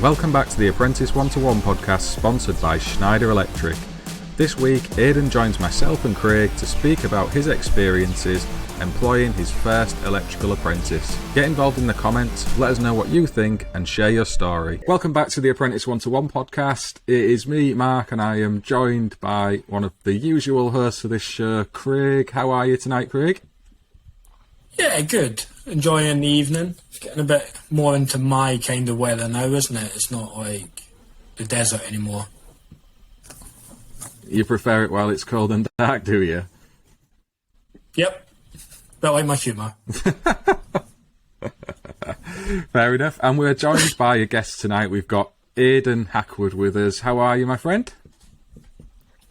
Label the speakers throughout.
Speaker 1: Welcome back to the Apprentice 1-to-1 podcast sponsored by Schneider Electric. This week, Aidan joins myself and Craig to speak about his experiences employing his first electrical apprentice. Get involved in the comments, let us know what you think and share your story. Welcome back to the Apprentice 1-to-1 podcast. It is me, Mark, and I am joined by one of the usual hosts of this show, Craig. How are you tonight, Craig?
Speaker 2: Yeah, good. Enjoying the evening. Getting a bit more into my kind of weather now, isn't it? It's not like the desert anymore.
Speaker 1: You prefer it while it's cold and dark, do you?
Speaker 2: Yep. Bit like my humour.
Speaker 1: Fair enough. And we're joined by a guest tonight. We've got Aidan Hackwood with us. How are you, my friend?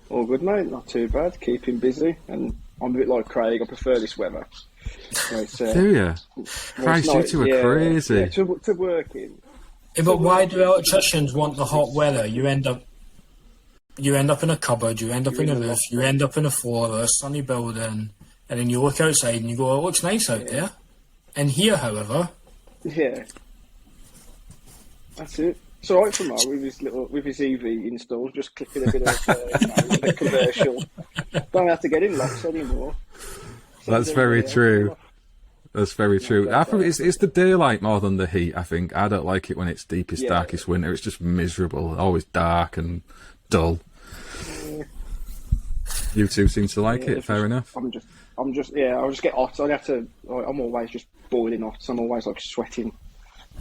Speaker 3: All good, mate. Not too bad. Keeping busy. And I'm a bit like Craig. I prefer this weather.
Speaker 1: Do you? Christ, you two are crazy.
Speaker 3: Yeah, to work in.
Speaker 2: Yeah, but why do electricians want the hot weather? You end up in a cupboard, you end up in a roof, you end up in a floor, a sunny building, and then you look outside and you go, oh, it looks nice out there. And here, however...
Speaker 3: Yeah. That's it. It's alright for Mark with his EV installs, just clicking a bit of a commercial. Don't have to get in locks anymore.
Speaker 1: That's very true. That's very true. I think it's the daylight more than the heat, I think. I don't like it when it's deepest, darkest winter. It's just miserable. Always dark and dull. You two seem to like it, fair enough.
Speaker 3: I just get hot. I'm always just boiling hot. So I'm always like sweating.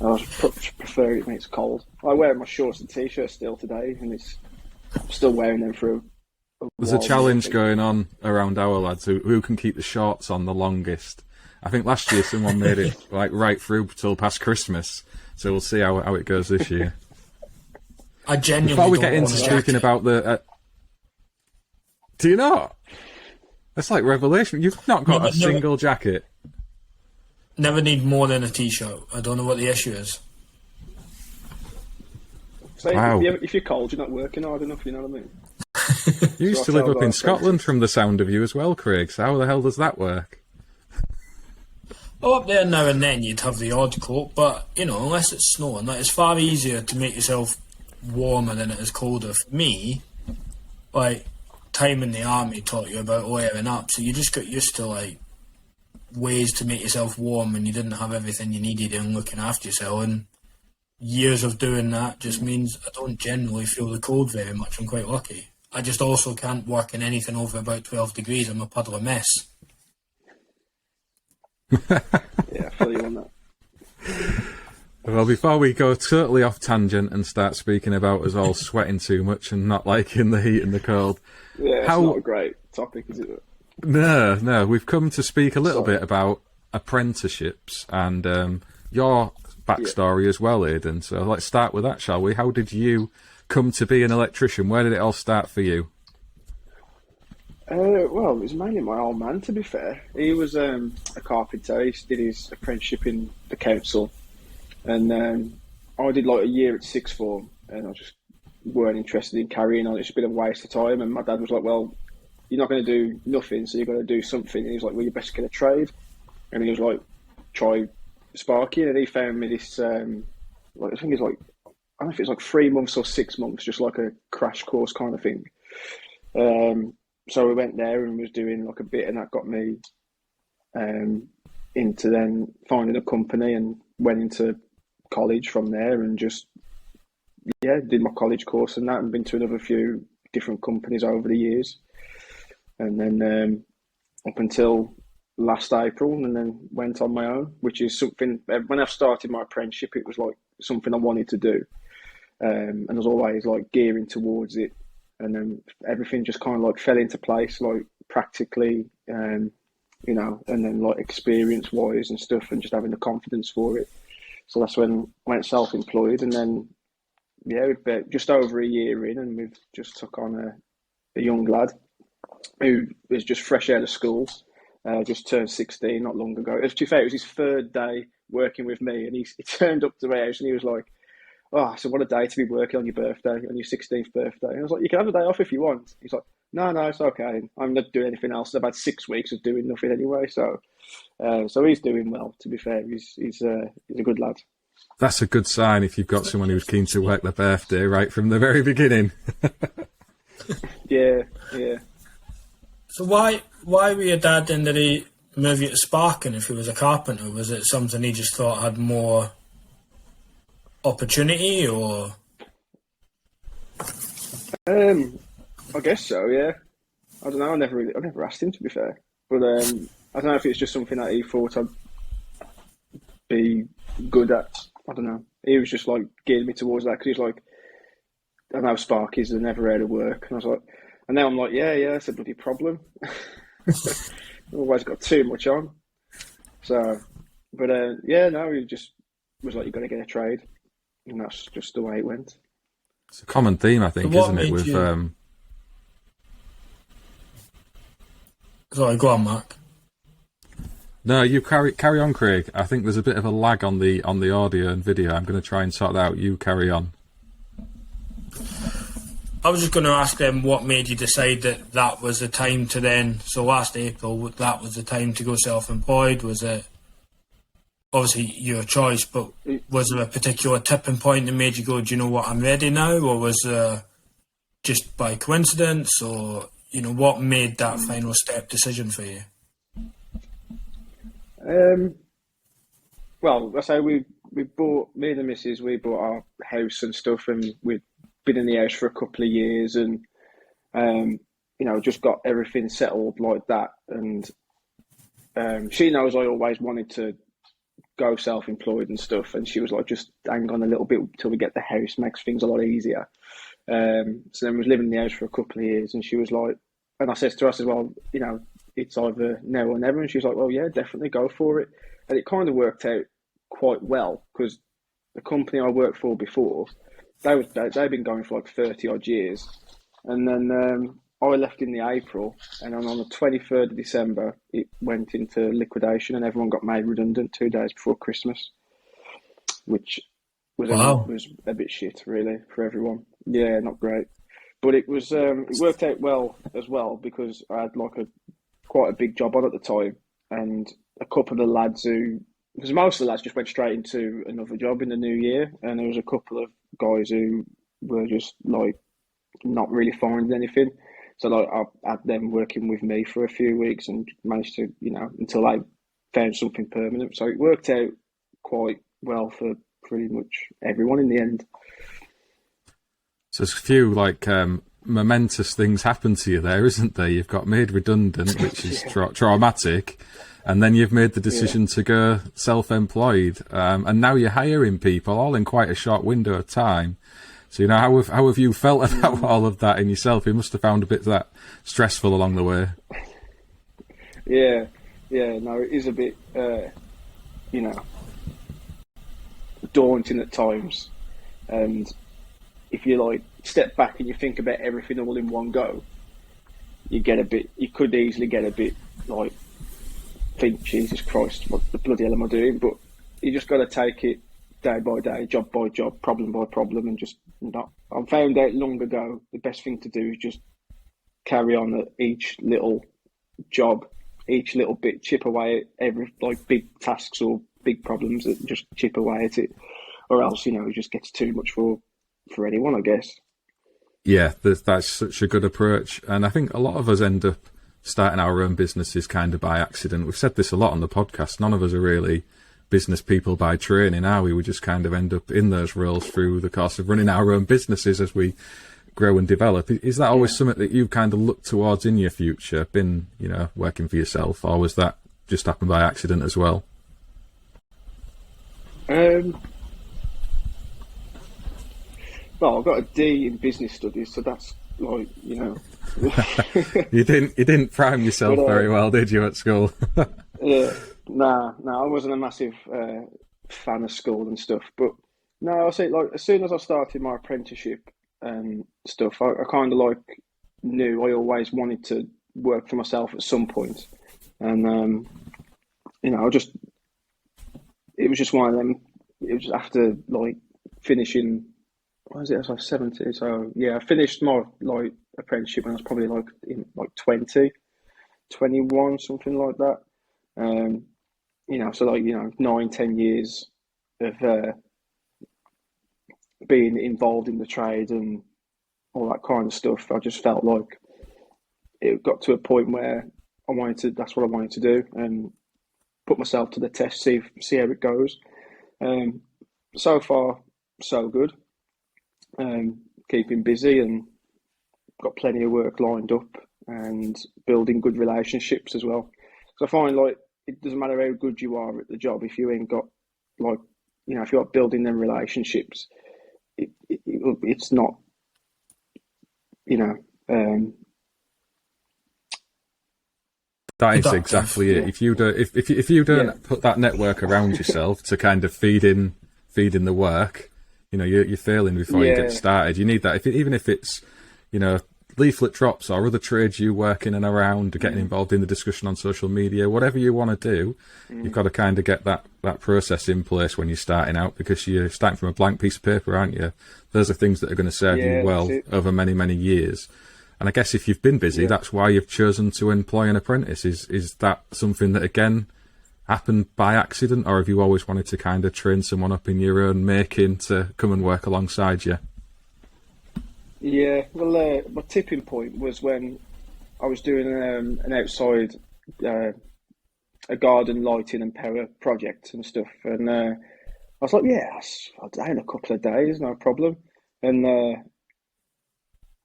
Speaker 3: I just prefer it when it's cold. I wear my shorts and t-shirt still today, and I'm still wearing them through.
Speaker 1: There's a challenge going on around our lads who can keep the shorts on the longest. I think last year someone made it like right through till past Christmas, so we'll see how it goes this year.
Speaker 2: I genuinely
Speaker 1: Before we get into speaking about the... do you not? That's like revelation. You've not got a single jacket.
Speaker 2: Never need more than a t-shirt. I don't know what the issue is.
Speaker 3: So wow. If you're cold, you're not working hard enough, you know what I mean?
Speaker 1: You used to live up in Scotland from the sound of you as well, Craig, so how the hell does that work?
Speaker 2: Oh, up there now and then you'd have the odd coat, but, unless it's snowing, it's far easier to make yourself warmer than it is colder. For me, time in the army taught you about layering up, so you just got used to, ways to make yourself warm when you didn't have everything you needed and looking after yourself, and years of doing that just means I don't generally feel the cold very much. I'm quite lucky. I just also can't work in anything over about 12 degrees. I'm a puddle of mess.
Speaker 3: Yeah, I feel you on that.
Speaker 1: Well, before we go totally off tangent and start speaking about us all sweating too much and not liking the heat and the cold.
Speaker 3: Yeah, it's not a great topic, is it?
Speaker 1: No. We've come to speak a little bit about apprenticeships and your backstory as well, Aidan. So let's start with that, shall we? How did you come to be an electrician? Where did it all start for you?
Speaker 3: Well, it was mainly my old man, to be fair. He was a carpenter. He did his apprenticeship in the council. And I did a year at sixth form, and I just weren't interested in carrying on. It's a bit of a waste of time. And my dad was like, well, you're not going to do nothing, so you've got to do something. And he was like, well, you best get a trade. And he was like, try sparking. And he found me this, I think it's I don't know if it's 3 months or 6 months, just like a crash course kind of thing. So we went there and was doing a bit, and that got me into then finding a company and went into college from there and just, did my college course and that, and been to another few different companies over the years. And then up until last April, and then went on my own, which is something, when I started my apprenticeship, it was something I wanted to do. And I was always gearing towards it, and then everything just kind of fell into place, practically, and then experience wise and stuff, and just having the confidence for it. So that's when I went self-employed, and then we've just over a year in, and we've just took on a young lad who was just fresh out of school, just turned 16 not long ago. To be fair, it was his third day working with me, and he turned up to my house and he was like, oh, so what a day to be working on your birthday, on your 16th birthday. And I was like, you can have a day off if you want. He's like, no, it's okay. I'm not doing anything else. I've had 6 weeks of doing nothing anyway. So he's doing well, to be fair. He's a good lad.
Speaker 1: That's a good sign if you've got someone who's keen to work their birthday right from the very beginning.
Speaker 3: Yeah.
Speaker 2: So why were your dad then, did he move you to Sparking if he was a carpenter? Was it something he just thought had more opportunity, or?
Speaker 3: I guess so. Yeah. I don't know. I never asked him, to be fair. But I don't know if it's just something that he thought I'd be good at. I don't know. He was just like gearing me towards that because he's like, I know Sparkies are never out of work, and I was like, and now I'm like, yeah, it's a bloody problem. I've always got too much on. So, but no, he just was like, you got to get a trade, and that's just the way it went.
Speaker 1: It's a common theme, I think, isn't it? With
Speaker 2: Sorry, go on, Mark.
Speaker 1: No, you carry on, Craig. I think there's a bit of a lag on the audio and video. I'm going to try and sort that out. You carry on.
Speaker 2: I was just going to ask them what made you decide that was the time to then. So last April, that was the time to go self-employed. Was it obviously your choice, but was there a particular tipping point that made you go, do you know what, I'm ready now? Or was it just by coincidence, or what made that final step decision for you?
Speaker 3: Well, I say we bought, me and the missus, we bought our house and stuff, and we'd been in the house for a couple of years, and just got everything settled like that. And she knows I always wanted to go self-employed and stuff, and she was like, just hang on a little bit till we get the house, makes things a lot easier. So then we was living in the house for a couple of years, and she was like, and I said to her, I said, well, it's either now or never. And she was like, well, yeah, definitely go for it. And it kind of worked out quite well, because the company I worked for before, they'd been going for like 30 odd years. And then I left in the April, and then on the 23rd of December, it went into liquidation, and everyone got made redundant 2 days before Christmas, which was a bit shit, really, for everyone. Yeah, not great. But it was it worked out well as well, because I had like quite a big job on at the time, and a couple of the lads because most of the lads just went straight into another job in the new year, and there was a couple of guys who were just like not really finding anything. So like I had them working with me for a few weeks and managed to, until I found something permanent. So it worked out quite well for pretty much everyone in the end.
Speaker 1: So there's a few momentous things happen to you there, isn't there? You've got made redundant, which is traumatic, and then you've made the decision to go self-employed, and now you're hiring people all in quite a short window of time. So how have you felt about all of that in yourself? You must have found a bit of that stressful along the way.
Speaker 3: Yeah, no, it is a bit, daunting at times, and if you step back and you think about everything all in one go, you could easily get a bit think, Jesus Christ, what the bloody hell am I doing? But you just got to take it day by day, job by job, problem by problem, and just not. I found out long ago the best thing to do is just carry on at each little job, each little bit, chip away at every big tasks or big problems, that just chip away at it, or else it just gets too much for anyone, I guess.
Speaker 1: Yeah, that's such a good approach, and I think a lot of us end up starting our own businesses kind of by accident. We've said this a lot on the podcast. None of us are really business people by training, are we? We just kind of end up in those roles through the course of running our own businesses as we grow and develop. Is that always something that you've kind of looked towards in your future, been, working for yourself, or was that just happened by accident as well?
Speaker 3: Well, I've got a D in business studies, so that's
Speaker 1: You didn't prime yourself very well, did you, at school?
Speaker 3: Yeah. Nah, I wasn't a massive fan of school and stuff. But no, I'll say as soon as I started my apprenticeship and stuff, I kind of knew I always wanted to work for myself at some point. And it was just one of them. It was after finishing. What was it? I was 17. So yeah, I finished my apprenticeship when I was probably in 20, 21, something like that. So 9-10 years of being involved in the trade and all that kind of stuff, I just felt like it got to a point where that's what I wanted to do, and put myself to the test, see how it goes. So far, so good. Keeping busy and got plenty of work lined up and building good relationships as well. So I find like it doesn't matter how good you are at the job if you ain't got like, you know, if you're not building them relationships, it's not, you know.
Speaker 1: That is exactly it. Yeah. If you don't put that network around yourself to kind of feed in the work, you know, you're failing before you get started. You need that. Even if it's, you know, leaflet drops or other trades you work in and around, getting involved in the discussion on social media, whatever you want to do, you've got to kind of get that process in place when you're starting out, because you're starting from a blank piece of paper, aren't you? Those are things that are going to serve you well over many, many years. And I guess if you've been busy, that's why you've chosen to employ an apprentice. Is that something that, again, happened by accident, or have you always wanted to kind of train someone up in your own making to come and work alongside you?
Speaker 3: Yeah, well, my tipping point was when I was doing an outside, a garden lighting and power project and stuff, and I was like, I'll do it in a couple of days, no problem. And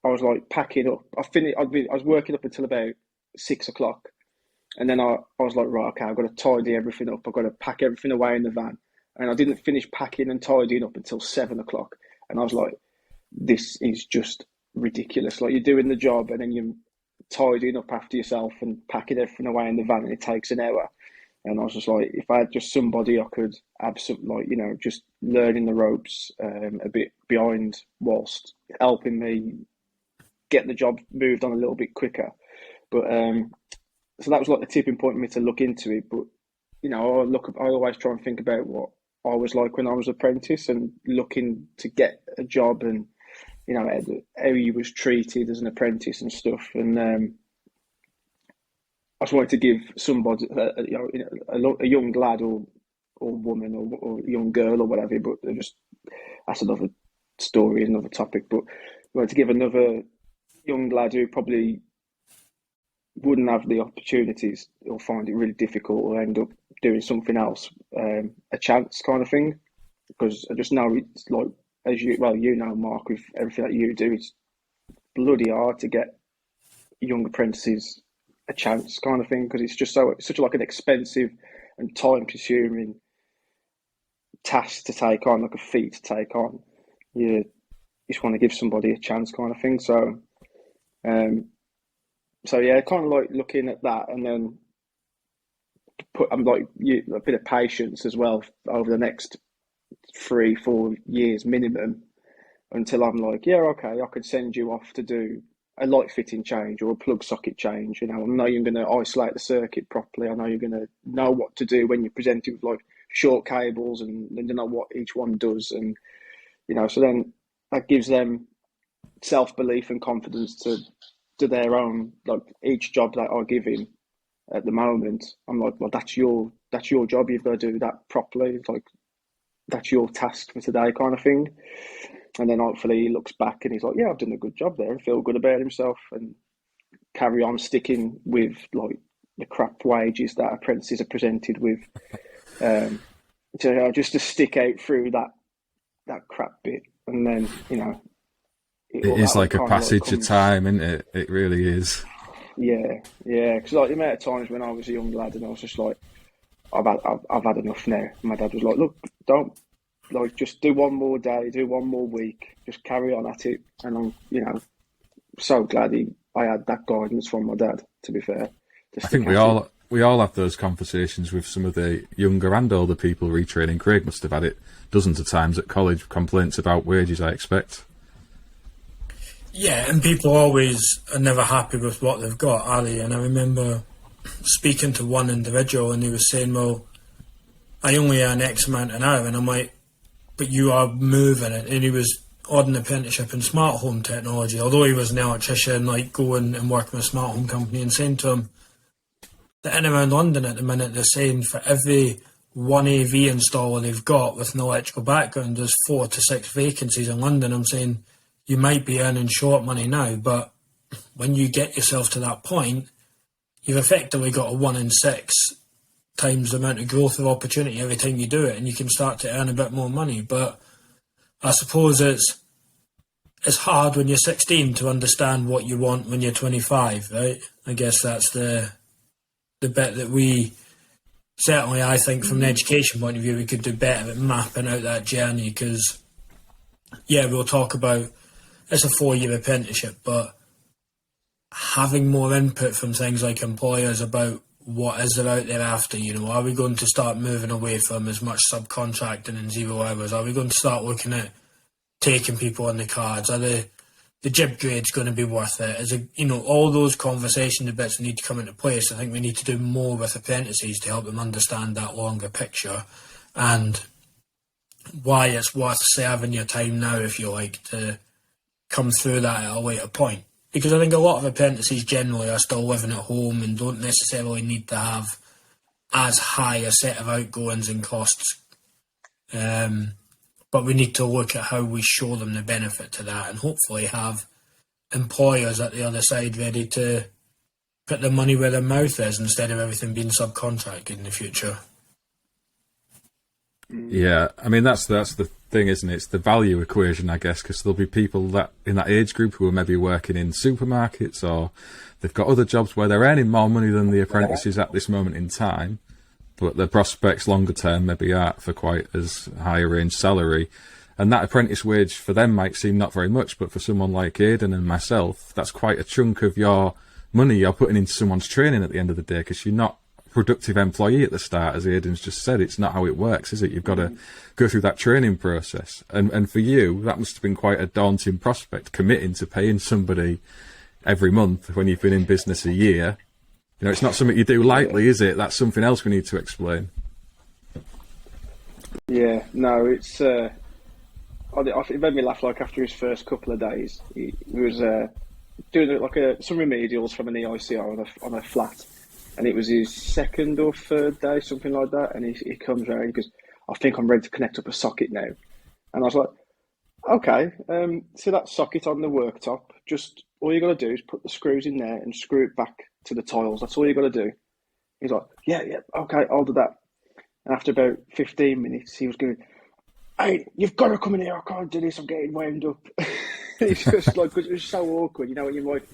Speaker 3: I was like packing up. I was working up until about 6 o'clock, and then I was like, right, okay, I've got to tidy everything up. I've got to pack everything away in the van, and I didn't finish packing and tidying up until 7 o'clock. And I was like, this is just ridiculous. Like, you're doing the job and then you're tidying up after yourself and packing everything away in the van, and it takes an hour. And I was just like, if I had just somebody I could have some, like, you know, just learning the ropes a bit behind whilst helping me get the job moved on a little bit quicker. But so that was like the tipping point for me to look into it. But, you know, I always try and think about what I was like when I was an apprentice and looking to get a job, and, you know, how he was treated as an apprentice and stuff. And I just wanted to give somebody, a young lad or woman or young girl or whatever, but that's another story, another topic. But I wanted to give another young lad who probably wouldn't have the opportunities or find it really difficult or end up doing something else, a chance kind of thing. Because I just know it's like, you know, Mark, with everything that you do, it's bloody hard to get young apprentices a chance kind of thing, because it's just such like an expensive and time-consuming task to take on, like a feat to take on. You just want to give somebody a chance kind of thing. So yeah, kind of like looking at that, and then a bit of patience as well over the next 3-4 years minimum, until I'm like, yeah, okay, I could send you off to do a light fitting change or a plug socket change. You know, I know you're going to isolate the circuit properly. I know you're going to know what to do when you're presenting with like short cables, and you know what each one does. And, you know, so then that gives them self-belief and confidence to do their own, like, each job that I give him at the moment. I'm like, well, that's your job. You've got to do that properly. It's like, that's your task for today kind of thing. And then hopefully he looks back and he's like, yeah, I've done a good job there, and feel good about himself, and carry on sticking with like the crap wages that apprentices are presented with. Just to stick out through that crap bit. And then, you know,
Speaker 1: it is like a passage of time, isn't it? It really is.
Speaker 3: Yeah. Because like the amount of times when I was a young lad and I was just like, I've had enough now. My dad was like, look, don't, like, just do one more day, do one more week, just carry on at it. And I'm, you know, so glad I had that guidance from my dad, to be fair.
Speaker 1: I think we all have those conversations with some of the younger and older people retraining. Craig must have had it dozens of times at college, complaints about wages, I expect.
Speaker 2: Yeah, and people always are never happy with what they've got, are they? And I remember speaking to one individual, and he was saying, well, I only earn X amount an hour. And I'm like, but you are moving it. And he was on an apprenticeship in smart home technology, although he was an electrician, like going and working with a smart home company, and saying to him that in around London at the minute, they're saying for every one AV installer they've got with an electrical background, there's 4 to 6 vacancies in London. I'm saying you might be earning short money now, but when you get yourself to that point, you've effectively got a 1 in 6 times the amount of growth of opportunity every time you do it, and you can start to earn a bit more money. But I suppose it's hard when you're 16 to understand what you want when you're 25, right? I guess that's the bit that we, certainly I think from an education point of view, we could do better at mapping out that journey, because, yeah, we'll talk about it's a 4-year apprenticeship, but having more input from things like employers about what is there out there after, are we going to start moving away from as much subcontracting and 0 hours? Are we going to start looking at taking people on the cards? Are the jib grade's going to be worth it? Is it, all those conversation bits need to come into place. I think we need to do more with apprentices to help them understand that longer picture and why it's worth serving your time now, if you like, to come through that at a later point. Because I think a lot of apprentices generally are still living at home and don't necessarily need to have as high a set of outgoings and costs. But we need to look at how we show them the benefit to that, and hopefully have employers at the other side ready to put their money where their mouth is instead of everything being subcontracted in the future.
Speaker 1: Yeah, I mean, that's the thing, isn't it? It's the value equation, I guess, because there'll be people that in that age group who are maybe working in supermarkets, or they've got other jobs where they're earning more money than the apprentices at this moment in time, but the prospects longer term maybe aren't for quite as high a range salary. And that apprentice wage for them might seem not very much, but for someone like Aidan and myself, that's quite a chunk of your money you're putting into someone's training at the end of the day, because you're not productive employee at the start, as Aidan's just said. It's not how it works, is it? You've got to go through that training process, and for you that must have been quite a daunting prospect, committing to paying somebody every month when you've been in business a year. It's not something you do lightly, is it? That's something else we need to explain.
Speaker 3: Yeah, no, it's it made me laugh. Like, after his first couple of days, he was doing some remedials from an EICR on a flat. And it was his 2nd or 3rd day, something like that. And he comes around and goes, I think I'm ready to connect up a socket now. And I was like, okay, see that socket on the worktop? Just all you got to do is put the screws in there and screw it back to the tiles. That's all you got to do. He's like, yeah, okay, I'll do that. And after about 15 minutes, he was going, hey, you've got to come in here. I can't do this. I'm getting wound up. It's just like, because it was so awkward, when you're like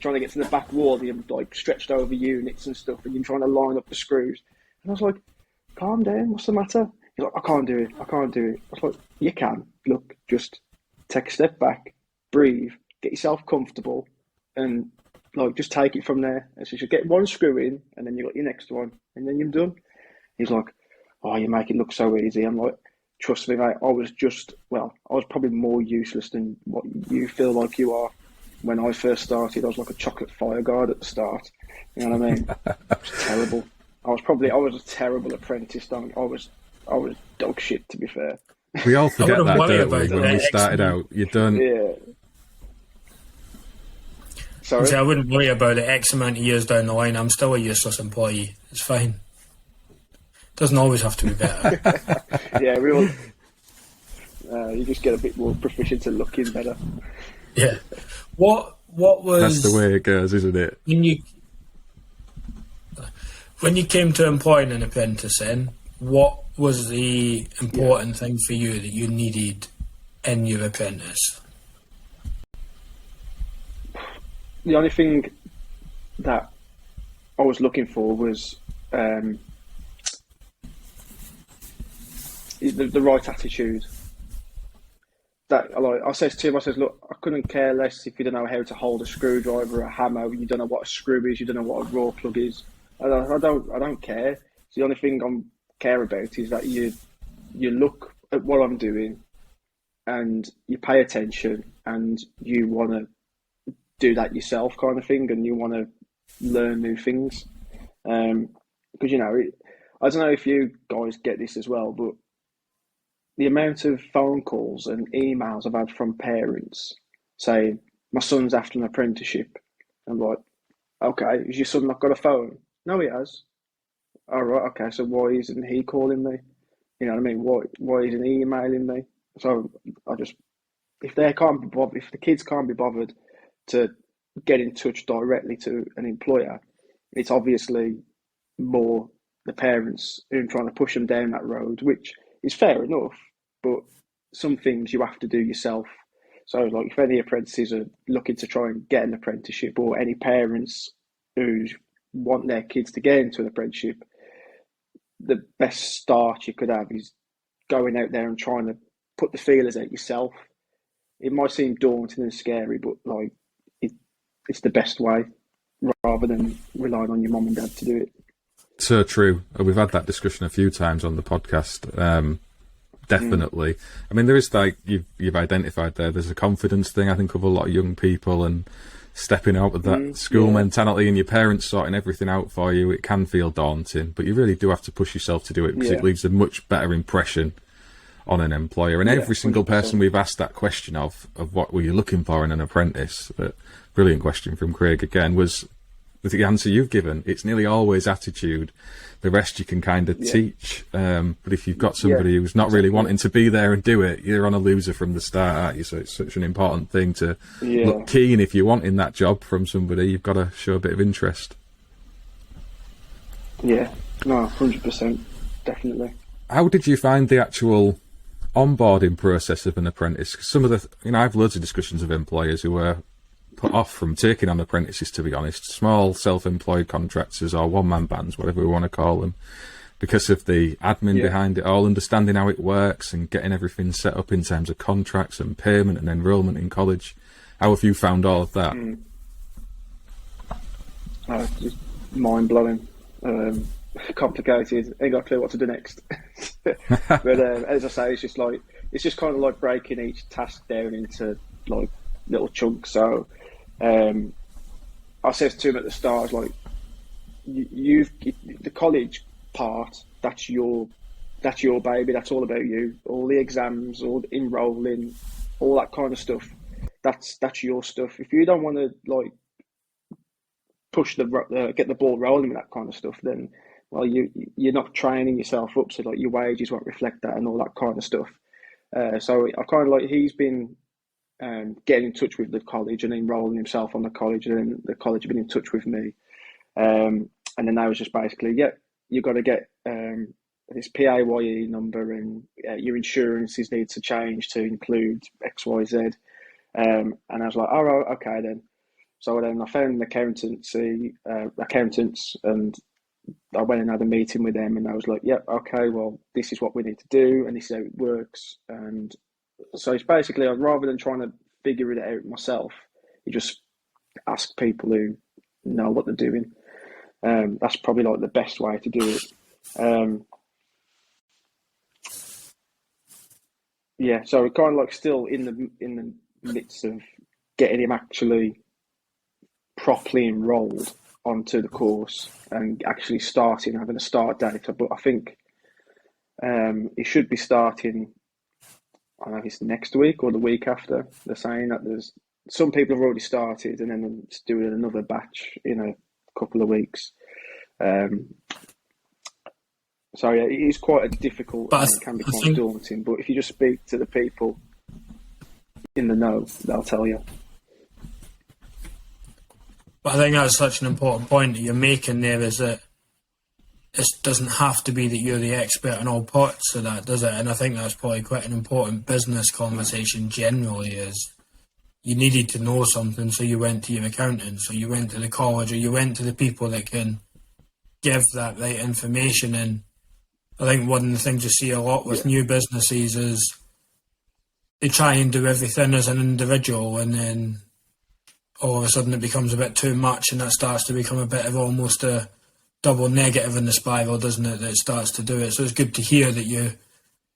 Speaker 3: trying to get to the back wall, you're like stretched over units and stuff, and you're trying to line up the screws. And I was like, calm down, what's the matter? He's like, I can't do it. I was like, you can. Look, just take a step back, breathe, get yourself comfortable, and just take it from there. And so you get one screw in, and then you got your next one, and then you're done. He's like, oh, you make it look so easy. I'm like, trust me, mate, I was probably more useless than what you feel like you are. When I first started, I was like a chocolate fire guard at the start. You know what I mean? It was terrible. I was a terrible apprentice. I was dog shit, to be fair.
Speaker 1: We all forget that, don't we? When we started out, you're done.
Speaker 3: Yeah. Sorry?
Speaker 2: I wouldn't worry about it X amount of years down the line. I'm still a useless employee. It's fine. Doesn't always have to be better.
Speaker 3: Yeah, we all. You just get a bit more proficient at looking better.
Speaker 2: Yeah. What was...
Speaker 1: That's the way it goes, isn't it?
Speaker 2: When you came to employing an apprentice then, what was the important thing for you that you needed in your apprentice?
Speaker 3: The only thing that I was looking for was the right attitude. That, like I says to him, look, I couldn't care less if you don't know how to hold a screwdriver or a hammer, you don't know what a screw is, you don't know what a raw plug is. I don't care. The only thing I care about is that you look at what I'm doing and you pay attention and you want to do that yourself, kind of thing, and you want to learn new things. Because I don't know if you guys get this as well, but the amount of phone calls and emails I've had from parents saying, my son's after an apprenticeship. I'm like, okay, has your son not got a phone? No, he has. all right, okay, so why isn't he calling me? You know what I mean? Why isn't he emailing me? So I just, if they can't be bothered, if the kids can't be bothered to get in touch directly to an employer, it's obviously more the parents who are trying to push them down that road, which is fair enough, but some things you have to do yourself. So, like, if any apprentices are looking to try and get an apprenticeship, or any parents who want their kids to get into an apprenticeship, the best start you could have is going out there and trying to put the feelers out yourself. It might seem daunting and scary, but like it's the best way, rather than relying on your mum and dad to do it.
Speaker 1: So true. We've had that discussion a few times on the podcast. Definitely. I mean, there is, like you've identified there's a confidence thing, I think, of a lot of young people, and stepping out of that school mentality and your parents sorting everything out for you. It can feel daunting, but you really do have to push yourself to do it, because it leaves a much better impression on an employer. And every single 100%. Person we've asked that question of what were you looking for in an apprentice, that brilliant question from Craig again, was with the answer you've given. It's nearly always attitude. The rest you can kind of teach. But if you've got somebody who's not really wanting to be there and do it, you're on a loser from the start, aren't you? So it's such an important thing to look keen. If you're wanting that job from somebody, you've got to show a bit of interest.
Speaker 3: Yeah, no, 100%, definitely.
Speaker 1: How did you find the actual onboarding process of an apprentice? 'Cause some of the, I've loads of discussions with employers who were put off from taking on apprentices, to be honest, small self-employed contractors or one-man bands, whatever we want to call them, because of the admin behind it all, understanding how it works and getting everything set up in terms of contracts and payment and enrolment in college. How have you found all of that?
Speaker 3: Just mind-blowing. Complicated. Ain't got a clue what to do next. But as I say, it's just kind of like breaking each task down into like little chunks. So I said to him at the start, like, you've the college part, that's your baby, that's all about you. All the exams, all the enrolling, all that kind of stuff, that's your stuff. If you don't want to like push get the ball rolling with that kind of stuff, then well, you're not training yourself up, so like your wages won't reflect that and all that kind of stuff. So I kind of like, he's been getting in touch with the college and enrolling himself on the college, and then the college have been in touch with me. And then I was just basically, you've got to get this PAYE number, and your insurances need to change to include X, Y, Z. And I was like, all right, okay then. So then I found an accountants, and I went and had a meeting with them, and I was like, okay, well, this is what we need to do, and this is how it works. And so it's basically, rather than trying to figure it out myself, you just ask people who know what they're doing. That's probably like the best way to do it. So we're kind of like still in the midst of getting him actually properly enrolled onto the course and actually having a start date. But I think it should be starting, I don't know if it's next week or the week after. They're saying that there's some people have already started, and then it's doing another batch in a couple of weeks. So yeah, it is quite a difficult, and it can be quite daunting. But if you just speak to the people in the know, they'll tell you.
Speaker 2: But I think that's such an important point that you're making there, is that it doesn't have to be that you're the expert in all parts of that, does it? And I think that's probably quite an important business conversation generally, is you needed to know something, so you went to your accountant, so you went to the college, or you went to the people that can give that right information. And I think one of the things you see a lot with new businesses is they try and do everything as an individual, and then all of a sudden it becomes a bit too much, and that starts to become a bit of almost a double negative in the spiral, doesn't it, that it starts to do it. So it's good to hear that you're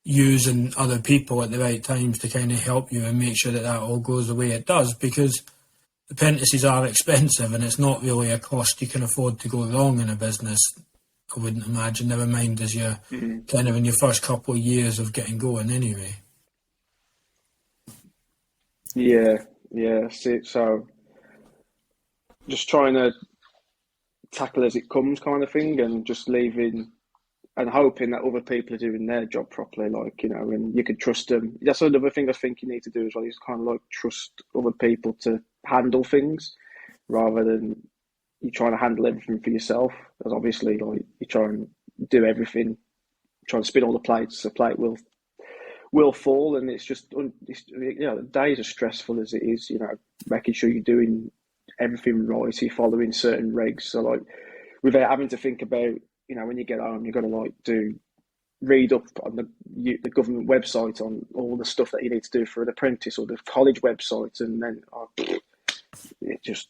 Speaker 2: using other people at the right times to kind of help you and make sure that all goes the way it does, because apprentices are expensive, and it's not really a cost you can afford to go wrong in a business, I wouldn't imagine, never mind as you're kind of in your first couple of years of getting going anyway. So just trying to
Speaker 3: tackle as it comes kind of thing, and just leaving and hoping that other people are doing their job properly, like, you know, and you can trust them. That's another thing I think you need to do as well, is kind of like trust other people to handle things rather than you trying to handle everything for yourself. Because obviously, like, you try and do everything, try and spin all the plates, the plate will fall, and it's just, you know, the days are stressful as it is, you know, making sure you're doing everything right, so you're following certain regs. So, like, without having to think about, you know, when you get home, you've got to like read up on the government website on all the stuff that you need to do for an apprentice, or the college website, and then it just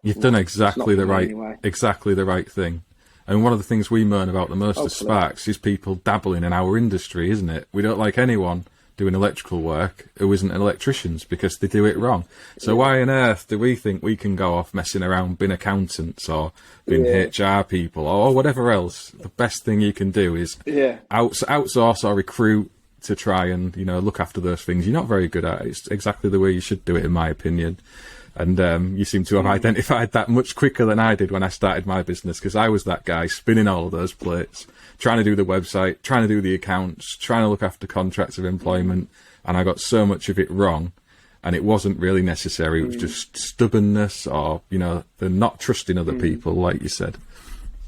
Speaker 1: you've done exactly the right thing. And one of the things we moan about the most as Sparks is people dabbling in our industry, isn't it? We don't like anyone doing electrical work who isn't electricians, because they do it wrong. So why on earth do we think we can go off messing around being accountants or being HR people or whatever else? The best thing you can do is outsource or recruit to try and, you know, look after those things you're not very good at. It's exactly the way you should do it, in my opinion. And you seem to have identified that much quicker than I did when I started my business, because I was that guy spinning all of those plates, trying to do the website, trying to do the accounts, trying to look after contracts of employment, and I got so much of it wrong, and it wasn't really necessary. It was just stubbornness, or, you know, the not trusting other people, like you said.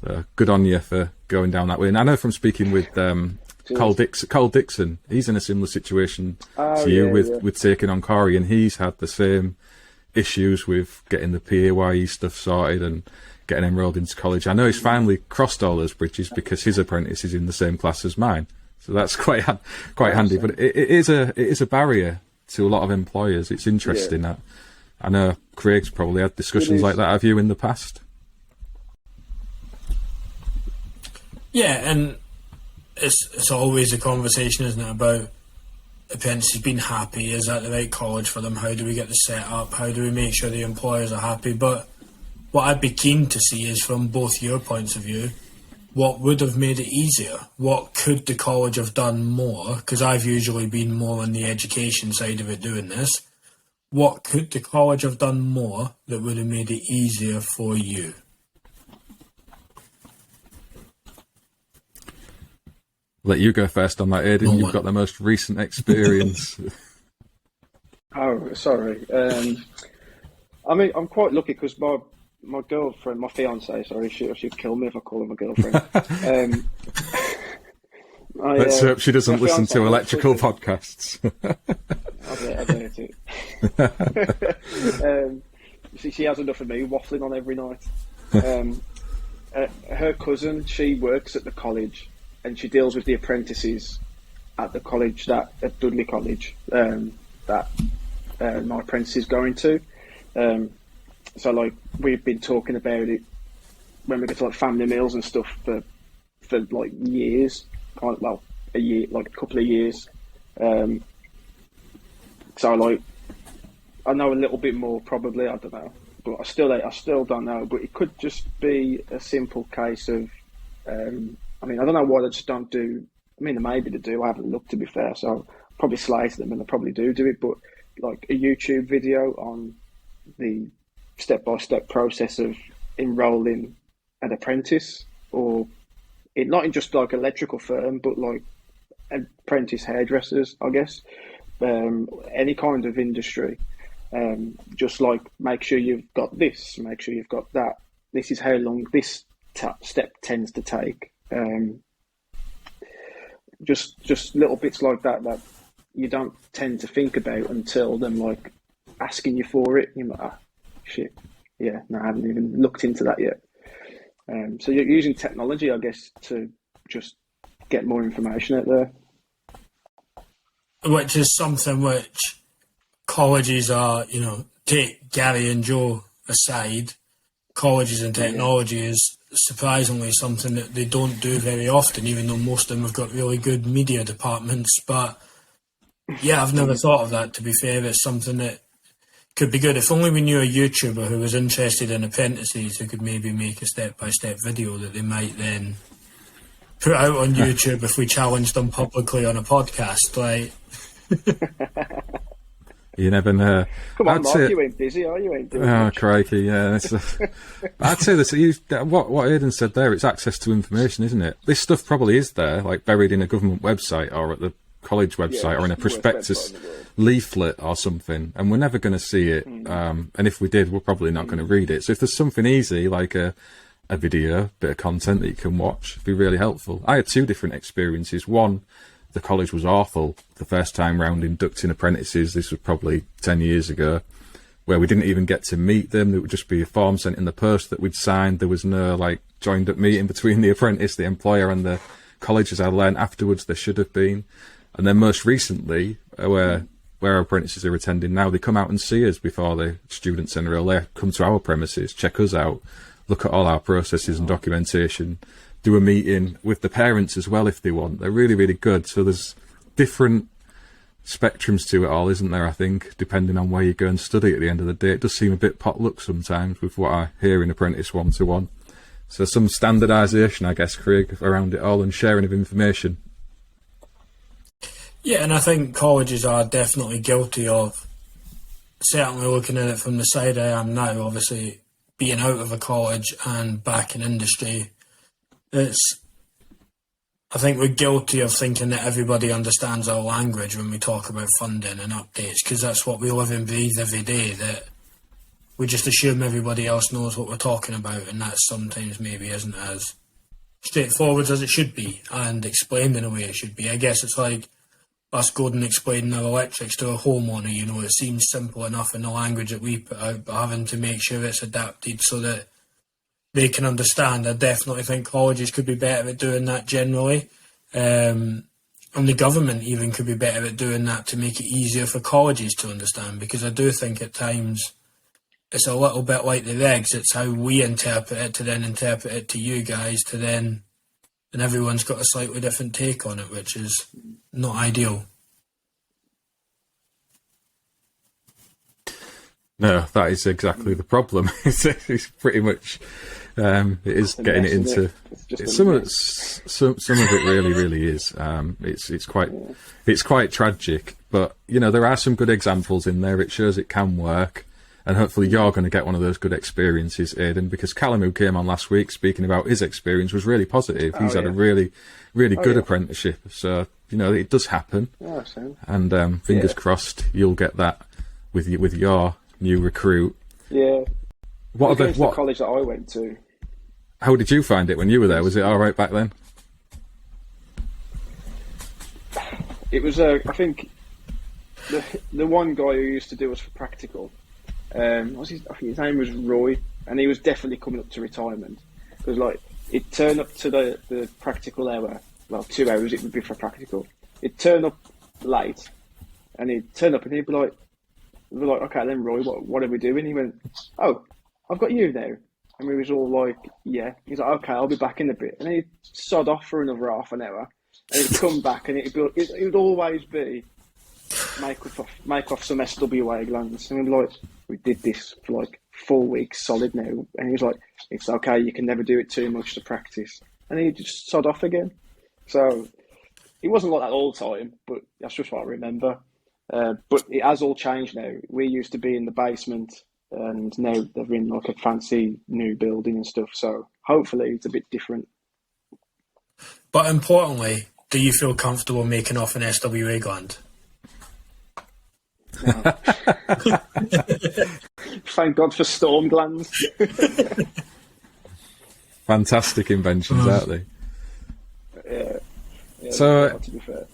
Speaker 1: So good on you for going down that way. And I know from speaking with Cole Dixon, he's in a similar situation to you with taking on Corey, and he's had the same issues with getting the PAYE stuff sorted and getting enrolled into college. I know he's finally crossed all those bridges because his apprentice is in the same class as mine, so that's quite handy. But it is a barrier to a lot of employers. It's interesting that I know Craig's probably had discussions like that. Have you in the past?
Speaker 2: Yeah, and it's always a conversation, isn't it, about apprentices being happy. Is that the right college for them? How do we get the set up? How do we make sure the employers are happy? But what I'd be keen to see is, from both your points of view, what would have made it easier? What could the college have done more? Because I've usually been more on the education side of it doing this. What could the college have done more that would have made it easier for you?
Speaker 1: Let you go first on that, Aidan. You've got the most recent experience.
Speaker 3: Oh, sorry. I mean, I'm quite lucky because my girlfriend, my fiance, sorry, she'd kill me if I call her my girlfriend.
Speaker 1: Let's hope she doesn't listen to electrical podcasts.
Speaker 3: I do. She has enough of me waffling on every night. Her cousin, she works at the college, and she deals with the apprentices at the college, at Dudley College, that my apprentice is going to. So, like, we've been talking about it when we go to like family meals and stuff for like years, a couple of years. So, like, I know a little bit more probably. I don't know, but I still don't know. But it could just be a simple case of. I mean, I don't know why they just don't do. I mean, maybe they do. I haven't looked, to be fair, so I'll probably slate them, and they probably do it. But like a YouTube video on the step-by-step process of enrolling an apprentice, or not in just like electrical firm, but like apprentice hairdressers, I guess, any kind of industry. Just like, make sure you've got this, make sure you've got that. This is how long this step tends to take. Just little bits like that you don't tend to think about until them like asking you for it. You're like, shit, yeah, no, I haven't even looked into that yet. So you're using technology, I guess, to just get more information out there.
Speaker 2: Which is something which colleges are, you know, take Gary and Joe aside, colleges and technology is surprisingly something that they don't do very often, even though most of them have got really good media departments. But yeah, I've never thought of that, to be fair. It's something that could be good. If only we knew a YouTuber who was interested in apprentices who could maybe make a step-by-step video that they might then put out on YouTube if we challenged them publicly on a podcast. Like,
Speaker 1: You never know.
Speaker 3: Come on,
Speaker 1: I'd
Speaker 3: Mark,
Speaker 1: say,
Speaker 3: you ain't busy, are you? Ain't doing
Speaker 1: oh,
Speaker 3: much.
Speaker 1: crikey, yeah. I'd say this. What Aidan said there, it's access to information, isn't it? This stuff probably is there, like buried in a government website or at the college website or in a
Speaker 3: it's the worst
Speaker 1: prospectus
Speaker 3: website in the world.
Speaker 1: leaflet or something, and we're never going to see it. And if we did, we're probably not going to read it. So if there's something easy, like a video, bit of content that you can watch, it'd be really helpful. I had two different experiences. One, the college was awful the first time round inducting apprentices. This was probably 10 years ago, where we didn't even get to meet them. There would just be a form sent in the post that we'd signed. There was no like joined up meeting between the apprentice, the employer and the college, as I learned afterwards there should have been. And then most recently, where apprentices are attending now, they come out and see us before the students enrol. They come to our premises, check us out, look at all our processes and documentation, do a meeting with the parents as well if they want. They're really, really good. So there's different spectrums to it all, isn't there, I think, depending on where you go and study at the end of the day. It does seem a bit potluck sometimes with what I hear in Apprentice 1-to-1. So some standardisation, I guess, Craig, around it all and sharing of information.
Speaker 2: Yeah, and I think colleges are definitely guilty of, certainly looking at it from the side I am now, obviously being out of a college and back in industry, I think we're guilty of thinking that everybody understands our language when we talk about funding and updates, because that's what we live and breathe every day, that we just assume everybody else knows what we're talking about, and that sometimes maybe isn't as straightforward as it should be and explained in a way it should be. I guess it's like us going and explaining our electrics to a homeowner, you know, it seems simple enough in the language that we put out, but having to make sure it's adapted so that they can understand. I definitely think colleges could be better at doing that generally. And the government even could be better at doing that to make it easier for colleges to understand, because I do think at times it's a little bit like the regs. It's how we interpret it to then interpret it to you guys to then, and everyone's got a slightly different take on it, which is not ideal.
Speaker 1: No, that is exactly the problem. It's pretty much, it is getting it into. Some of it really, really is. It's quite tragic. But you know, there are some good examples in there. It shows it can work, and hopefully you're going to get one of those good experiences, Aidan. Because Callum, who came on last week speaking about his experience, was really positive. He's had a really, really good apprenticeship. So you know, it does happen. And fingers crossed, you'll get that with your new recruit.
Speaker 3: Yeah.
Speaker 1: What
Speaker 3: the college that I went to?
Speaker 1: How did you find it when you were there? Was it all right back then?
Speaker 3: It was. I think the one guy who used to do us for practical. I think his name was Roy, and he was definitely coming up to retirement. Because like it turned up to the practical hour. Well, 2 hours it would be for practical. It turned up late, and he'd turn up and he'd be like, we were like, okay, then Roy, what are we doing? He went, oh, I've got you now. And we was all like, yeah. He's like, okay, I'll be back in a bit. And he'd sod off for another half an hour. And he'd come back and it would always be make off some SWA glands. And we'd be like, we did this for like 4 weeks solid now. And he was like, it's okay, you can never do it too much to practice. And he'd just sod off again. So it wasn't like that all the time, but that's just what I remember. But it has all changed now. We used to be in the basement, and now they're in like a fancy new building and stuff. So hopefully it's a bit different.
Speaker 2: But importantly, do you feel comfortable making off an SWA gland?
Speaker 3: No. Thank God for storm glands.
Speaker 1: Fantastic inventions, aren't they?
Speaker 3: Yeah,
Speaker 1: so,
Speaker 3: to be fair.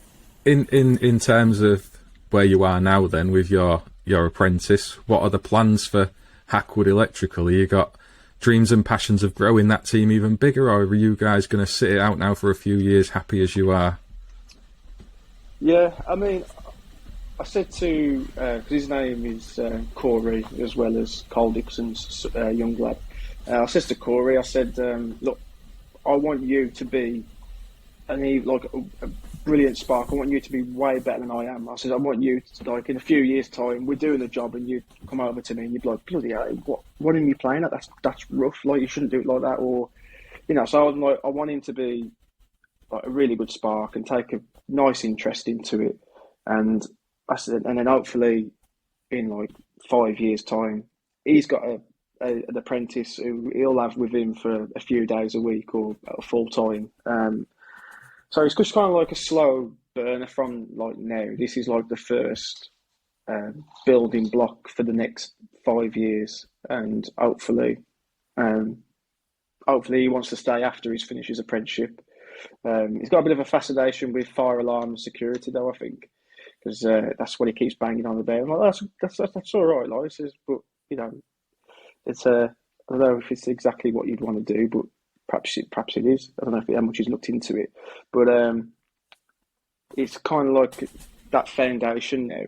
Speaker 1: in terms of where you are now, then with your apprentice, what are the plans for Hackwood Electrical? Have you got dreams and passions of growing that team even bigger, or are you guys going to sit it out now for a few years, happy as you are?
Speaker 3: Yeah, I mean, I said to because his name is Corey as well as Carl Dixon's young lad. I said to Corey, I said, look, I want you to be a brilliant spark. I want you to be way better than I am. I said, I want you to, like, in a few years' time, we're doing the job and you come over to me and you'd be like, bloody hell, what are you playing at? That's rough. Like, you shouldn't do it like that. Or, you know, so I was like, I want him to be like a really good spark and take a nice interest into it. And I said, and then hopefully in like 5 years' time, he's got an apprentice who he'll have with him for a few days a week or full time. So it's just kind of like a slow burner from like now. This is like the first building block for the next 5 years, and hopefully he wants to stay after he's finished his apprenticeship. He's got a bit of a fascination with fire alarm security, though, I think, because that's what he keeps banging on about. I'm like, that's all right, like, but you know, it's I don't know if it's exactly what you'd want to do, but perhaps it is. I don't know how much he's looked into it, but it's kind of like that foundation now.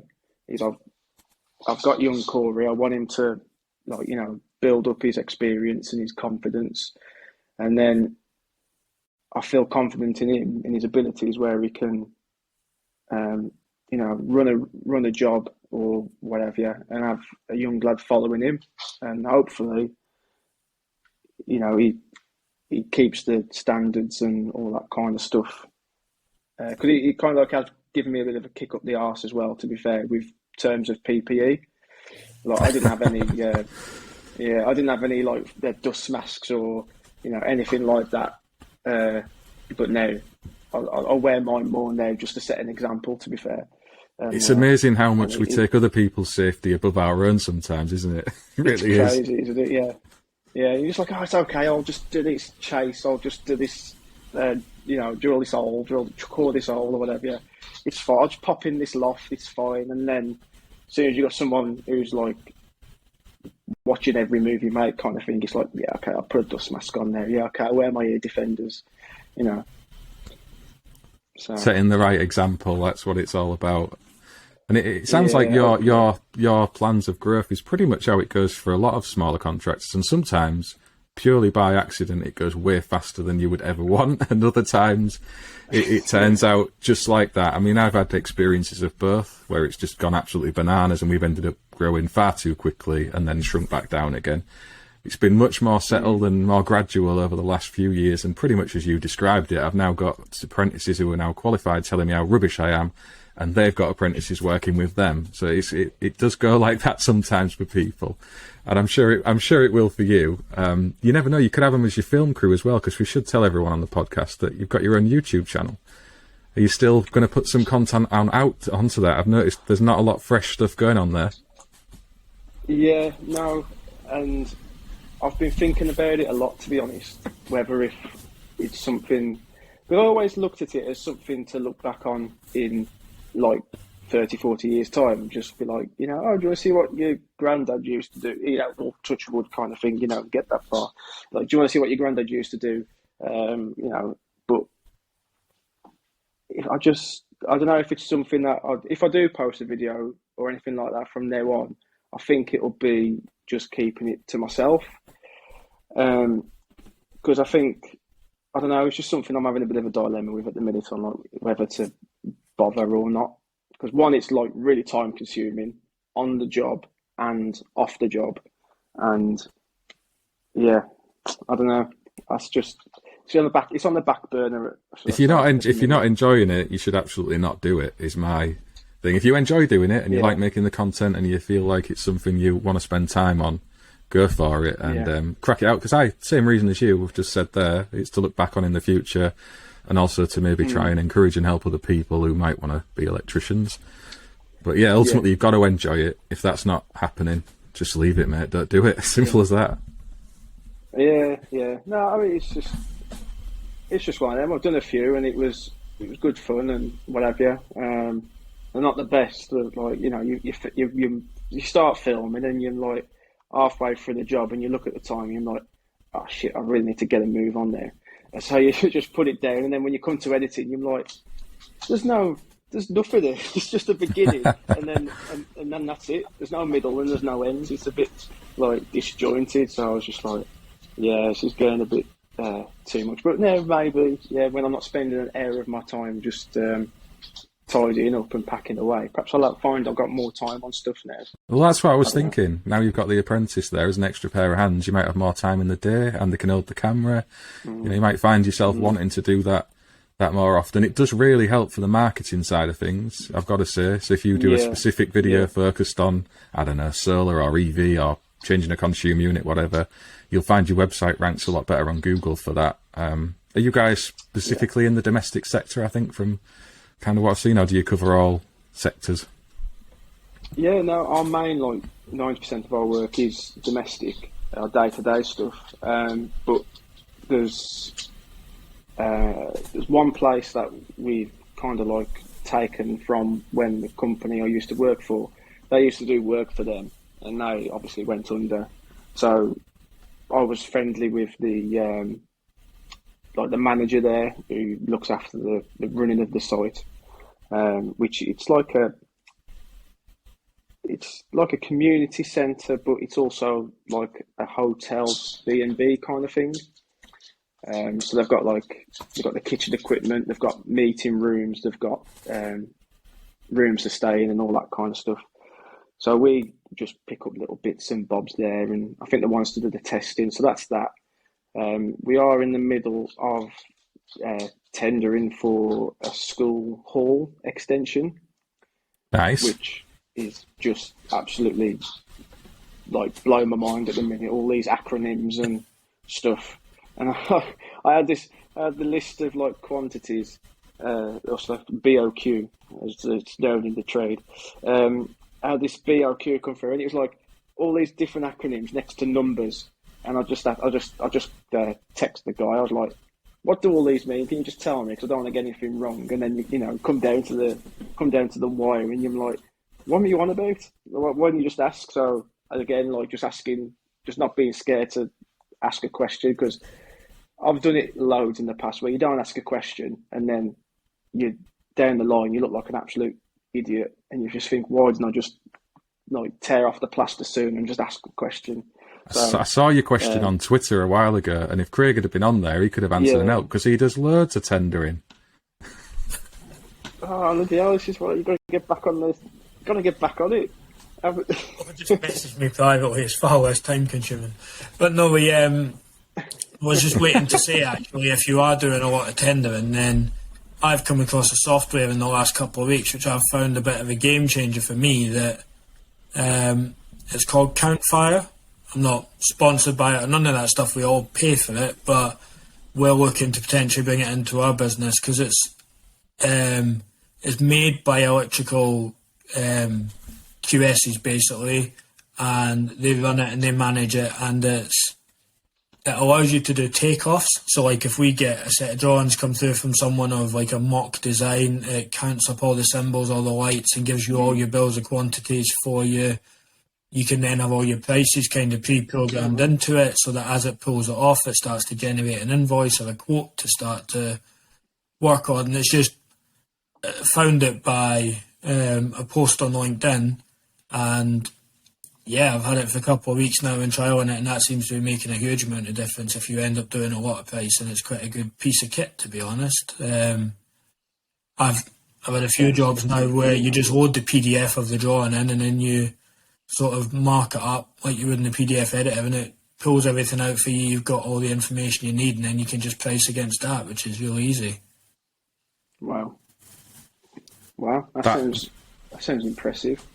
Speaker 3: I've got young Corey. I want him to, like, you know, build up his experience and his confidence, and then I feel confident in him, in his abilities, where he can, you know, run a job or whatever, and have a young lad following him, and hopefully, you know, he keeps the standards and all that kind of stuff. Because he kind of like has given me a bit of a kick up the arse as well, to be fair, with terms of PPE. Like, I didn't have any, I didn't have any like dust masks or, you know, anything like that. But now I'll wear mine more now, just to set an example, to be fair.
Speaker 1: It's amazing how much we take other people's safety above our own sometimes, isn't it? It really is.
Speaker 3: Crazy, isn't it? Yeah. Yeah, you're just like, oh, it's okay, I'll just do this chase, I'll just do this, you know, drill this hole, core this hole or whatever. Yeah. It's fine, I'll just pop in this loft, it's fine. And then as soon as you've got someone who's like watching every move you make kind of thing, it's like, yeah, okay, I'll put a dust mask on there. Yeah, okay, I'll wear my ear defenders, you know. So,
Speaker 1: setting the right example, that's what it's all about. And it sounds like your plans of growth is pretty much how it goes for a lot of smaller contractors, and sometimes purely by accident it goes way faster than you would ever want, and other times it turns out just like that. I mean, I've had experiences of both where it's just gone absolutely bananas and we've ended up growing far too quickly and then shrunk back down again. It's been much more settled and more gradual over the last few years, and pretty much as you described it, I've now got apprentices who are now qualified telling me how rubbish I am, and they've got apprentices working with them. So it does go like that sometimes for people, and I'm sure it will for you. You never know, you could have them as your film crew as well, because we should tell everyone on the podcast that you've got your own YouTube channel. Are you still going to put some content onto that? I've noticed there's not a lot of fresh stuff going on there.
Speaker 3: Yeah, no, and I've been thinking about it a lot, to be honest, whether if it's something, but I always looked at it as something to look back on in like 30, 40 years time, just be like, you know, oh, do you want to see what your granddad used to do? You know, or touch wood kind of thing, you know, get that far. Like, do you want to see what your granddad used to do? You know, but I don't know if it's something that, if I do post a video or anything like that from now on, I think it'll be just keeping it to myself. Because I think, I don't know, it's just something I'm having a bit of a dilemma with at the minute on like whether to bother or not. Because one, it's like really time consuming on the job and off the job, and yeah, I don't know. That's just it's on the back burner.
Speaker 1: If you're not enjoying it, you should absolutely not do it. Is my thing. If you enjoy doing it and you like making the content and you feel like it's something you want to spend time on, go for it and crack it out. Because same reason as you, we've just said there, it's to look back on in the future, and also to maybe try and encourage and help other people who might want to be electricians. But yeah, ultimately you've got to enjoy it. If that's not happening, just leave it, mate. Don't do it. Simple as that.
Speaker 3: Yeah. No, I mean, it's just one of them. I've done a few, and it was good fun and whatever. They're not the best. Like, you know, you start filming and you're like halfway through the job, and you look at the time, and you're like, oh shit, I really need to get a move on there. And so you just put it down, and then when you come to editing, you're like, there's nothing there. It's just a beginning, and then that's it. There's no middle and there's no ends. It's a bit like disjointed. So I was just like, yeah, this is going a bit too much. But no, maybe when I'm not spending an hour of my time just tidying up and packing away, perhaps I'll find I've got more time on stuff now.
Speaker 1: Well, that's what I was thinking. Now you've got the apprentice there as an extra pair of hands, you might have more time in the day, and they can hold the camera. You know, you might find yourself wanting to do that that more often. It does really help for the marketing side of things, I've got to say. So if you do a specific video focused on, I don't know, solar or EV or changing a consumer unit, whatever, you'll find your website ranks a lot better on Google for that. Are you guys specifically in the domestic sector, I think, from kind of what I've seen, or do you cover all sectors?
Speaker 3: Yeah, no, our main, 90% of our work is domestic, our day-to-day stuff. But there's one place that we've kind of taken from when the company I used to work for, they used to do work for them, and they obviously went under. So I was friendly with the the manager there who looks after the running of the site, which it's like a community centre, but it's also like a hotel B&B kind of thing. So they've got the kitchen equipment, they've got meeting rooms, they've got rooms to stay in and all that kind of stuff. So we just pick up little bits and bobs there, and I think they want us to do the testing. So that's that. We are in the middle of tendering for a school hall extension.
Speaker 1: Nice.
Speaker 3: Which is just absolutely blowing my mind at the minute. All these acronyms and stuff. And I had the list of quantities, also BOQ, as it's known in the trade. I had this BOQ come through, and it was all these different acronyms next to numbers. And I just text the guy. I was like, "What do all these mean? Can you just tell me? Because I don't want to get anything wrong." And then come down to the wire, and you're like, "What are you on about? Why don't you just ask?" So again, just asking, just not being scared to ask a question, because I've done it loads in the past where you don't ask a question and then you down the line you look like an absolute idiot, and you just think, why didn't I just tear off the plaster soon and just ask a question? So,
Speaker 1: I saw your question on Twitter a while ago, and if Craig had been on there, he could have answered an help, because he does loads of tendering.
Speaker 3: Oh, bloody hell, this is what you've got to get back on this. Got to get back on it.
Speaker 2: Just message me privately. It's far less time consuming. But no, we was just waiting to say, actually, if you are doing a lot of tendering, then I've come across a software in the last couple of weeks which I've found a bit of a game changer for me. That it's called Countfire. I'm not sponsored by it or none of that stuff. We all pay for it, but we're looking to potentially bring it into our business, because it's made by electrical QSs basically, and they run it and they manage it, and it allows you to do takeoffs. So if we get a set of drawings come through from someone of a mock design, it counts up all the symbols, all the lights, and gives you all your bills of quantities for you. You can then have all your prices kind of pre-programmed into it, so that as it pulls it off, it starts to generate an invoice or a quote to start to work on. And it's just found it by a post on LinkedIn, and yeah, I've had it for a couple of weeks now and trialling it, and that seems to be making a huge amount of difference if you end up doing a lot of pricing. It's quite a good piece of kit, to be honest. I've had a few jobs now where you just load the PDF of the drawing in, and then you sort of mark it up like you would in the PDF editor, and it pulls everything out for you. You've got all the information you need, and then you can just price against that, which is really easy.
Speaker 3: Wow, that sounds impressive.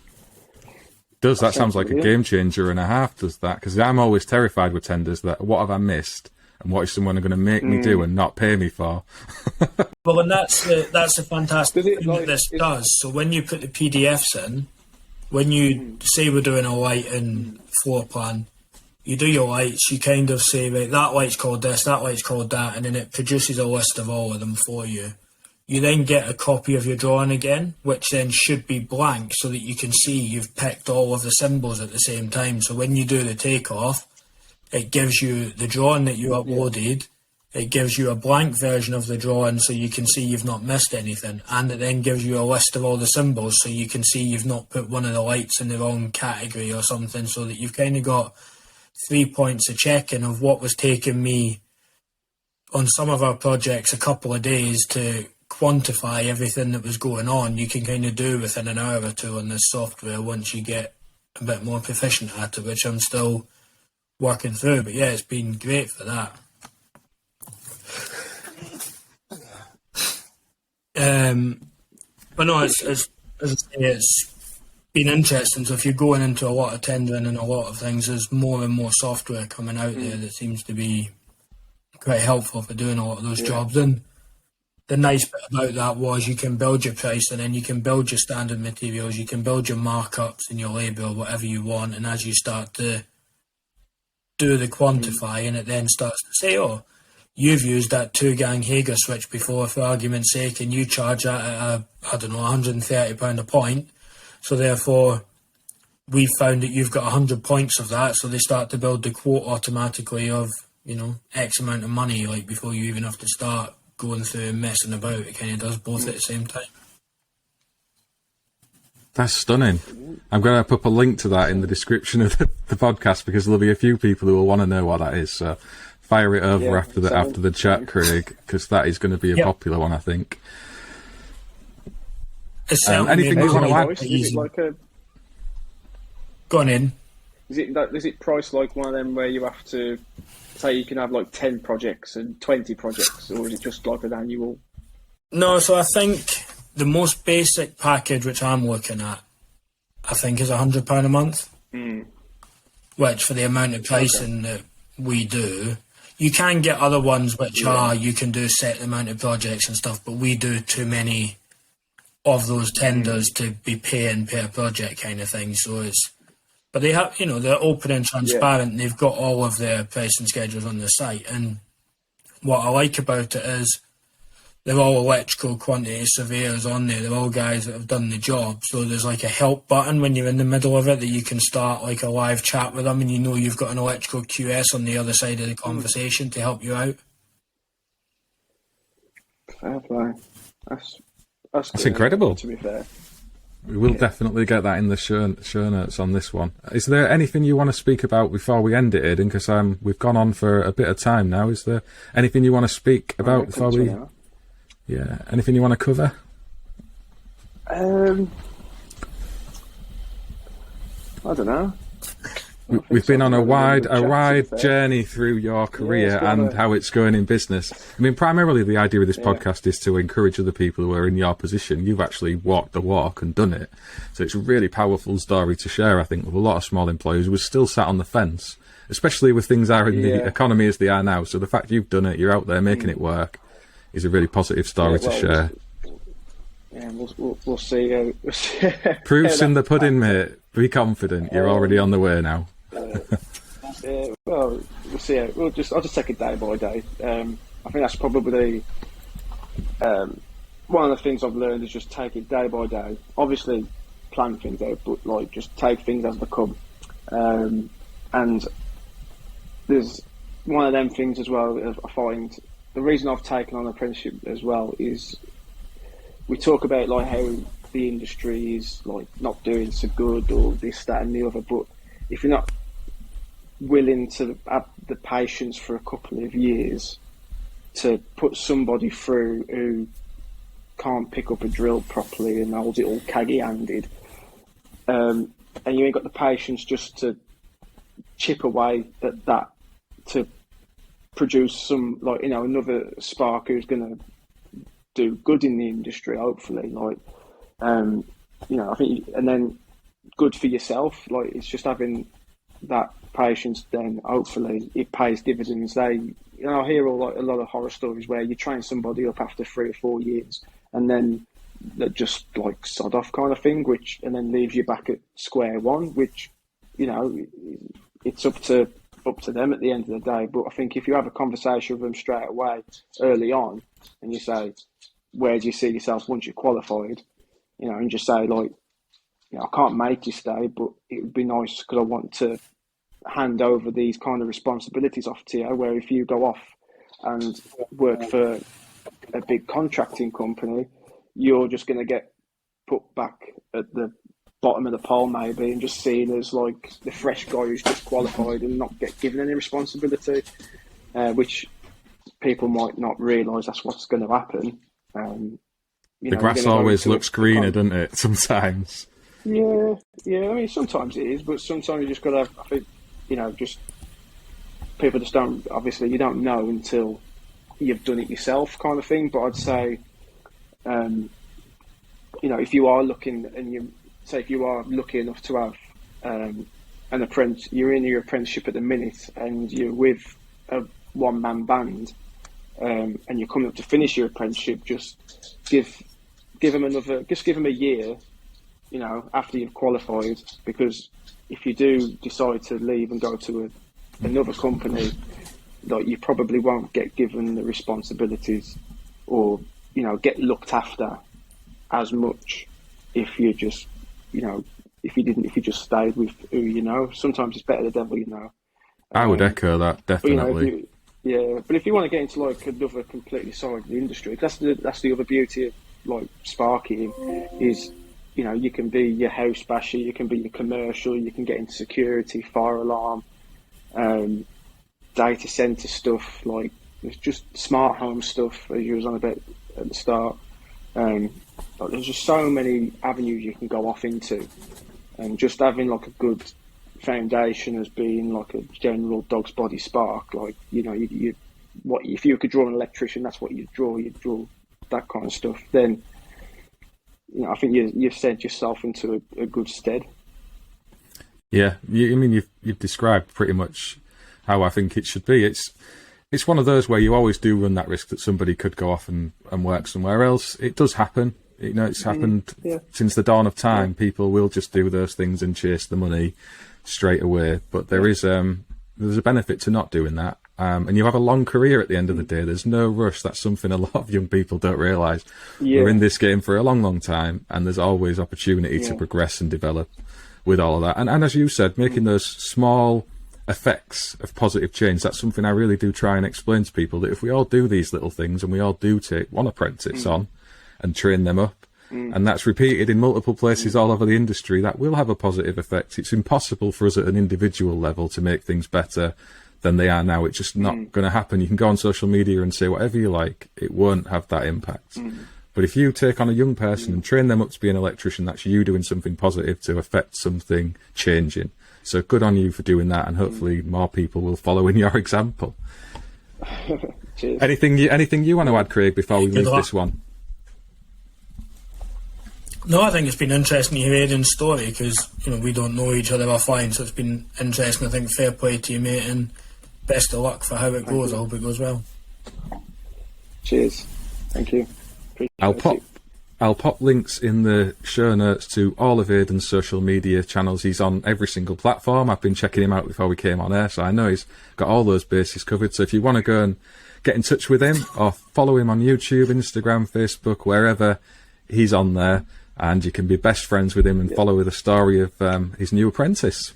Speaker 1: That sounds like a game changer and a half, does that? Because I'm always terrified with tenders that what have I missed, and what is someone going to make me do and not pay me for?
Speaker 2: Well, and that's a fantastic thing that this does. So when you put the PDFs in, when you say we're doing a light and floor plan, you do your lights, you kind of say, right, that light's called this, that light's called that, and then it produces a list of all of them for you. You then get a copy of your drawing again, which then should be blank, so that you can see you've picked all of the symbols at the same time. So when you do the takeoff, it gives you the drawing that you uploaded, it gives you a blank version of the drawing so you can see you've not missed anything, and it then gives you a list of all the symbols so you can see you've not put one of the lights in the wrong category or something, so that you've kind of got 3 points of checking of what was taking me on some of our projects a couple of days to quantify everything that was going on. You can kind of do within an hour or two on this software once you get a bit more proficient at it, which I'm still working through. But yeah, it's been great for that. But no, as I say, it's been interesting. So if you're going into a lot of tendering and a lot of things, there's more and more software coming out there that seems to be quite helpful for doing a lot of those jobs. And the nice bit about that was you can build your price, and then you can build your standard materials, you can build your markups and your labour or whatever you want, and as you start to do the quantifying, it then starts to say, oh, you've used that 2-gang Hager switch before, for argument's sake, and you charge that at, £130 a point, so therefore we've found that you've got 100 points of that, so they start to build the quote automatically of, X amount of money, like before you even have to start going through and messing about. It kind of does both at the same time.
Speaker 1: That's stunning. I'm going to put a link to that in the description of the podcast, because there'll be a few people who will want to know what that is. So fire it over after the chat, Craig, because that is going to be a popular one, I think. Anything you want to add?
Speaker 3: Is it like a...
Speaker 2: Go on in.
Speaker 3: Is it priced like one of them where you have to say you can have like 10 projects and 20 projects, or is it just like an annual?
Speaker 2: No, so I think the most basic package which I'm looking at, I think, is £100 a month. Which, for the amount of pricing that we do, you can get other ones which are, you can do a set amount of projects and stuff, but we do too many of those tenders to be paying per project kind of thing. So it's, but they have, they're open and transparent. And they've got all of their pricing schedules on the site. And what I like about it is they're all electrical quantity surveyors on there. They're all guys that have done the job. So there's like a help button when you're in the middle of it that you can start like a live chat with them, and you've got an electrical QS on the other side of the conversation to help you out.
Speaker 3: Fair play. That's
Speaker 1: incredible.
Speaker 3: To be fair.
Speaker 1: We will definitely get that in the show notes on this one. Is there anything you want to speak about before we end it, Aidan? Because we've gone on for a bit of time now. Is there anything you want to speak about before we... Yeah, anything you want to cover?
Speaker 3: I don't know.
Speaker 1: We've been on a wide journey through your career and how it's going in business. I mean, primarily the idea of this podcast is to encourage other people who are in your position. You've actually walked the walk and done it. So it's a really powerful story to share, I think, with a lot of small employers who are still sat on the fence, especially with things are in the economy as they are now. So the fact you've done it, you're out there making it work, is a really positive story to share.
Speaker 3: We'll see.
Speaker 1: Proof's in the pudding, mate. Be confident. You're already on the way now.
Speaker 3: Well, we'll see. I'll just take it day by day. I think that's probably one of the things I've learned is just take it day by day. Obviously, plan things out, but like just take things as they come. And there's one of them things as well. I find the reason I've taken on apprenticeship as well is we talk about like how the industry is like not doing so good or this, that, and the other. But if you're not willing to have the patience for a couple of years to put somebody through who can't pick up a drill properly and holds it all caggy-handed, and you ain't got the patience just to chip away at that to produce some, like, another spark who's going to do good in the industry, hopefully, I think, and then good for yourself, like, it's just having that patience, then hopefully it pays dividends. I hear a lot of horror stories where you train somebody up after 3 or 4 years and then they're just like sod off kind of thing, and then leaves you back at square one, which, it's up to them at the end of the day. But I think if you have a conversation with them straight away early on and you say, where do you see yourself once you're qualified, and just say, like, I can't make you stay, but it would be nice because I want to hand over these kind of responsibilities off to you, where if you go off and work for a big contracting company, you're just going to get put back at the bottom of the pole maybe and just seen as like the fresh guy who's just qualified and not get given any responsibility, which people might not realise that's what's going to happen.
Speaker 1: The grass always looks greener, doesn't it, sometimes?
Speaker 3: Yeah, I mean, sometimes it is, but sometimes you just got to, I think, just people just don't, obviously you don't know until you've done it yourself kind of thing. But I'd say If you are looking, and if you are lucky enough to have an apprentice, you're in your apprenticeship at the minute, and you're with a one-man band, and you're coming up to finish your apprenticeship, just give them a year, after you've qualified, because if you do decide to leave and go to another company, like, you probably won't get given the responsibilities or get looked after as much if you just if you just stayed with who you know. Sometimes it's better the devil you know.
Speaker 1: I would echo that, definitely.
Speaker 3: But if you want to get into like another completely side of the industry, that's the other beauty of like sparking is, you can be your house basher, you can be your commercial, you can get into security, fire alarm, data center stuff, like it's just smart home stuff, as you was on about at the start. Like, there's just so many avenues you can go off into, and just having like a good foundation as being like a general dog's body spark, like what if you could draw an electrician, that's what you'd draw that kind of stuff, then I think you've set yourself into a good stead.
Speaker 1: Yeah, you've described pretty much how I think it should be. It's one of those where you always do run that risk that somebody could go off and work somewhere else. It does happen. It's happened since the dawn of time. People will just do those things and chase the money straight away. But there's a benefit to not doing that. And you have a long career at the end of the day. There's no rush. That's something a lot of young people don't realise. We're in this game for a long, long time, and there's always opportunity to progress and develop with all of that. And as you said, making those small effects of positive change, that's something I really do try and explain to people, that if we all do these little things and we all do take one apprentice on and train them up, and that's repeated in multiple places all over the industry, that will have a positive effect. It's impossible for us at an individual level to make things better than they are now. It's just not going to happen. You can go on social media and say whatever you like, it won't have that impact. But if you take on a young person and train them up to be an electrician, that's you doing something positive to affect something changing. So good on you for doing that, and hopefully more people will follow in your example.
Speaker 3: Cheers.
Speaker 1: Anything you want to add, Craig, before we leave this one?
Speaker 2: No, I think it's been interesting to hear Aidan's story, because we don't know each other offline, so it's been interesting. I think fair play to you, mate, and best of luck for how it goes. I hope it goes well.
Speaker 3: Cheers. Thank you.
Speaker 1: I'll pop links in the show notes to all of Aidan's social media channels. He's on every single platform. I've been checking him out before we came on air, so I know he's got all those bases covered. So if you want to go and get in touch with him or follow him on YouTube, Instagram, Facebook, wherever, he's on there, and you can be best friends with him and follow the story of his new apprentice.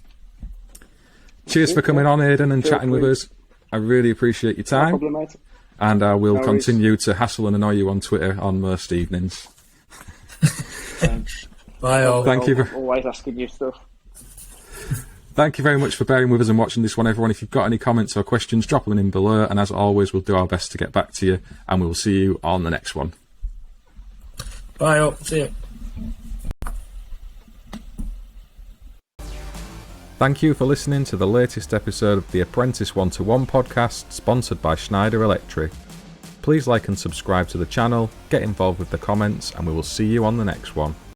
Speaker 1: Cheers for coming on, Aidan, and chatting with us. I really appreciate your time.
Speaker 3: No problem, mate.
Speaker 1: And I will continue to hassle and annoy you on Twitter on most evenings.
Speaker 2: Bye all.
Speaker 1: Thank you.
Speaker 3: Always asking you stuff.
Speaker 1: Thank you very much for bearing with us and watching this one, everyone. If you've got any comments or questions, drop them in below. And as always, we'll do our best to get back to you. And we'll see you on the next one.
Speaker 2: Bye all. See you.
Speaker 1: Thank you for listening to the latest episode of the Apprentice 1-to-1 podcast, sponsored by Schneider Electric. Please like and subscribe to the channel, get involved with the comments, and we will see you on the next one.